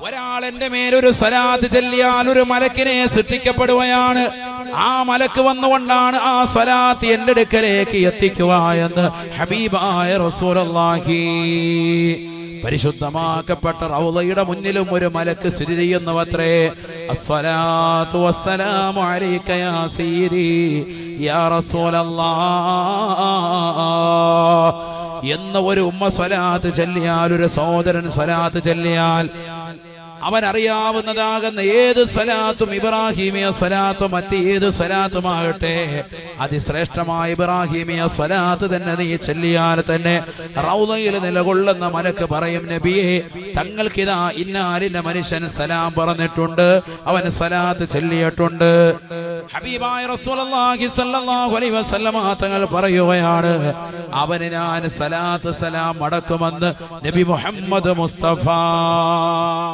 ഒരാൾ എന്റെ മേലൊരു സ്വലാത്ത് ചൊല്ലിയാൽ ഒരു മലക്കിനെ സൃഷ്ടിക്കപ്പെടുകയാണ്. ആ മലക്ക് വന്നുകൊണ്ടാണ് ആ സ്വലാത്ത് എന്റെ അടുക്കലേക്ക് എത്തിക്കുക എന്ന് ഹബീബായ റസൂലുള്ളാഹി. പരിശുദ്ധമാക്കപ്പെട്ട റൗളയുടെ മുന്നിലും ഒരു മലക്ക് സ്ഥിതി ചെയ്യുന്നുവത്രേ. അസ്സലാത്തു വസ്സലാമു അലൈക യാ സയ്യിദി യാ റസൂലല്ലാഹ് എന്ന ഒരു ഉമ്മ സ്വലാത്ത് ചൊല്ലിയാൽ, ഒരു സഹോദരൻ സ്വലാത്ത് ചൊല്ലിയാൽ, അവൻ അറിയാവുന്നതാകുന്ന ഏത് സ്വലാത്തും, ഇബ്രാഹിമിയ സ്വലാത്തും മറ്റേത് സ്വലാത്തുമാകട്ടെ, അതിശ്രേഷ്ഠമായ ഇബ്രാഹിമിയ സ്വലാത്ത് തന്നെ നീ ചൊല്ലിയാൽ തന്നെ റൗളയിൽ നിലകൊള്ളുന്ന മലക്ക് പറയും, നബിയെ തങ്ങൾക്കിതാ ഇന്നാലിന്റെ മനുഷ്യൻ സലാം പറഞ്ഞിട്ടുണ്ട്, അവൻ സ്വലാത്ത് ചൊല്ലിയിട്ടുണ്ട്. ഹബീബായ റസൂലുള്ളാഹി സ്വല്ലല്ലാഹു അലൈഹി വസല്ലമ തങ്ങൾ പറയുകയാണ്, അവന് ഞാൻ സലാത്ത് സലാം മടക്കുമെന്ന് നബി മുഹമ്മദ് മുസ്തഫ.